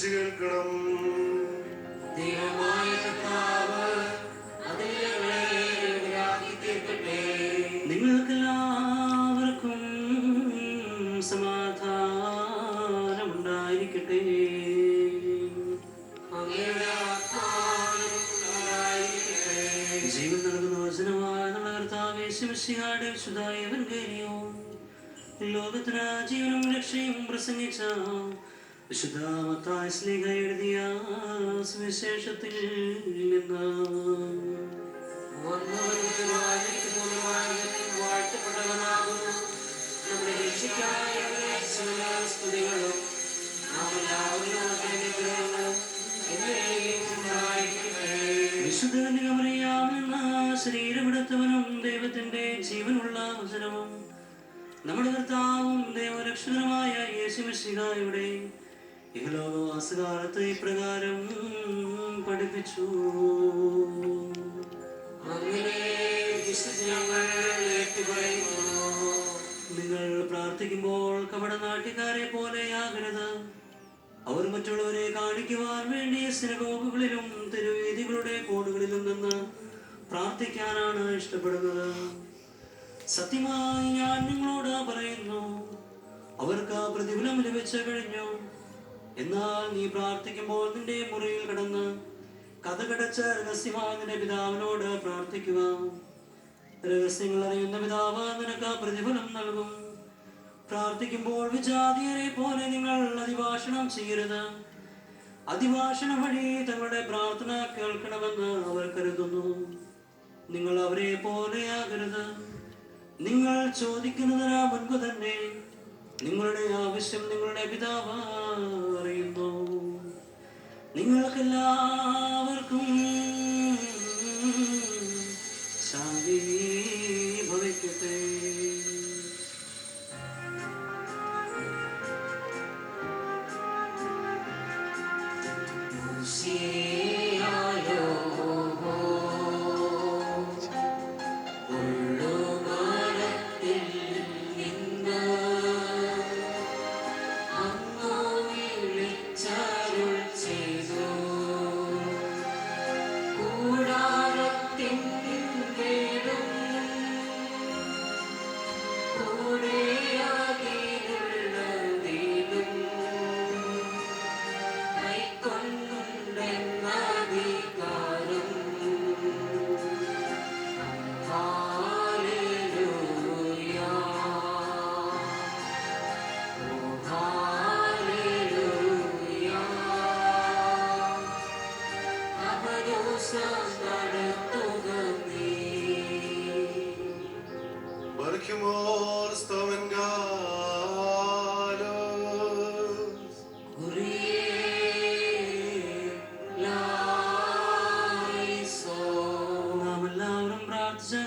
ശ്രദ്ധിച്ചു കേൾക്കണം. നിങ്ങൾക്കെല്ലാവർക്കും സമാധാനമുണ്ടായിരിക്കട്ടെ. ജീവൻ നൽകുന്ന വചനമായ നമ്മുടെ കർത്താവേ യേശുമിശിഹായുടെ വിശുദ്ധമായ എവങ്കേലിയോൻ ലോകത്തിന് ജീവനും രക്ഷയും പ്രസംഗിച്ച വിശുദ്ധ മത്തായി ശ്ലീഹ എഴുതിയ സുവിശേഷത്തിൽ നിന്ന് വിശുദ്ധ കന്യകമറിയാമെന്ന ശരീരമെടുത്തവനും ദൈവത്തിന്റെ ജീവനുള്ള വചനവും നമ്മുടെ കർത്താവും ദൈവരക്ഷകനുമായ യേശുമിശിഹായുടെ ഇഹലോകവാസകാലത്ത് ഇപ്രകാരം പഠിപ്പിച്ചു. നിങ്ങൾ പ്രാർത്ഥിക്കുമ്പോൾ കപടനാട്യക്കാരെ പോലെയാകരുത്. അവർ മറ്റുള്ളവരെ കാണിക്കുവാൻ വേണ്ടി സിനഗോഗുകളിലും തെരുവീഥികളുടെ കോണുകളിലും നിന്ന് പ്രാർത്ഥിക്കാനാണ് ഇഷ്ടപ്പെടുന്നത്. സത്യമായി ഞാൻ നിങ്ങളോട് പറയുന്നു, അവർക്ക് പ്രതിഫലം ലഭിച്ചു കഴിഞ്ഞു. എന്നാൽ നീ പ്രാർത്ഥിക്കുമ്പോൾ നിന്റെ മുറിയിൽ കിടന്ന് കതകടച്ച് രഹസ്യമായ നിന്റെ പിതാവിനോട് പ്രാർത്ഥിക്കുക. രഹസ്യങ്ങൾ അറിയുന്ന പിതാവ് നിനക്ക് പ്രതിഫലം നൽകും. പ്രാർത്ഥിക്കുമ്പോൾ വിജാതിയരെ പോലെ നിങ്ങൾ അതിഭാഷണം ചെയ്യരുത്. അതിഭാഷണം വഴി തങ്ങളുടെ പ്രാർത്ഥന കേൾക്കണമെന്ന് അവർ കരുതുന്നു. നിങ്ങൾ അവരെ പോലെയാകരുത്. നിങ്ങൾ ചോദിക്കുന്നതിന് മുൻപ് തന്നെ നിങ്ങളുടെ ആവശ്യം നിങ്ങളുടെ പിതാവ് അറിയുന്നു. നിങ്ങൾക്കെല്ലാവർക്കും ശാന്തി ഭവിക്കട്ടെ.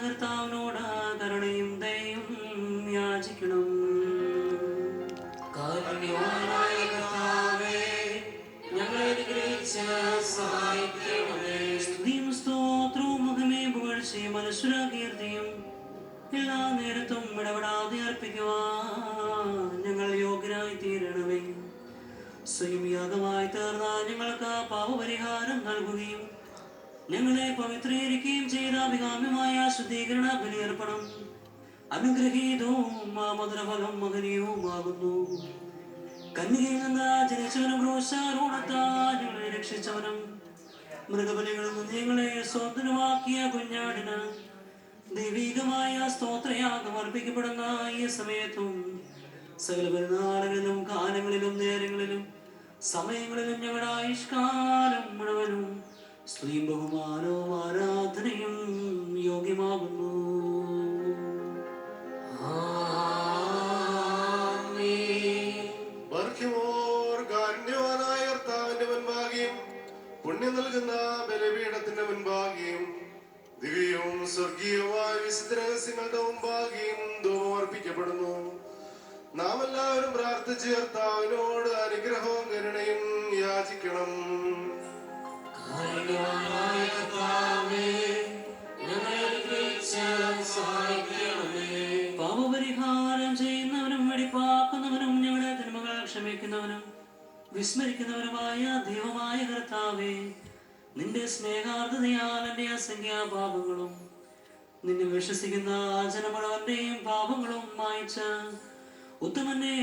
കർത്താവിനോട് കരുണയും ദയയും യാചിക്കണം. സ്തുതിയും സ്തോത്രവും മഹിമയും പുകഴ്ചയും മനസ്സുരാകീർത്തിയും എല്ലാ നേരത്തും ഇടപെടാതെ അർപ്പിക്കുവാൻ ഞങ്ങൾ യോഗ്യരായി തീരണമേ. സ്വയം യാഗമായി തീർന്ന ഞങ്ങൾക്ക് പാപപരിഹാരം നൽകുകയും ഞങ്ങളെ പവിത്രീകരിക്കുകയും ചെയ്ത അഭികാമ്യമായ ശുദ്ധീകരണ ബലിയർപ്പണം അനുഗ്രഹീതവും മധുരഫലം മഹനീയവുമാകുന്നു. കന്യകയിൽ നിന്ന് ജനിച്ചവനും ക്രൂശാരോഹണത്താൽ ഞങ്ങളെ രക്ഷിച്ചവനും മൃഗബലികളിൽ നിന്ന് ഞങ്ങളെ സ്വതന്ത്രമാക്കിയ കുഞ്ഞാടിന് ദൈവികമായ സ്തോത്രയാഗം അർപ്പിക്കപ്പെടുന്ന ഈ സമയത്തും സകല പെരുന്നാളുകളിലും കാലങ്ങളിലും നേരങ്ങളിലും സമയങ്ങളിലും ഞങ്ങളുടെ ആയുഷ്കാലം മുഴുവനും സ്തുതിയും ബഹുമാനവും ആരാധനയും യോഗ്യമാകുന്നു. കാരുണ്യവാനായ കർത്താവിന്റെ മുൻപാകെയും പുണ്യം നൽകുന്ന ബലിപീഠത്തിന്റെ മുൻപാകെയും ദിവ്യവും സ്വർഗീയവുമായ വിശുദ്ധ രഹസ്യങ്ങളുടെ മുമ്പാകെയും ധൂപം അർപ്പിക്കപ്പെടുന്നു. നാം എല്ലാവരും പ്രാർത്ഥിച്ച് കർത്താവിനോട് അനുഗ്രഹവും കരുണയും യാചിക്കണം. പാപപരിഹാരം ചെയ്യുന്നവനും വെടിപ്പാക്കുന്നവനും ഞങ്ങളുടെ തിന്മകൾ ക്ഷമിക്കുന്നവനും വിസ്മരിക്കുന്നവരുമായ ദൈവമായ കർത്താവേ, നിന്റെ സ്നേഹാർദ്ദതയാൽ എൻ്റെ അസംഖ്യാപാപങ്ങളും നിന്നെ വിശ്വസിക്കുന്ന ജനമുഴുവന്റെയും പാപങ്ങളും മായ്ച്ച ഉത്തമനെ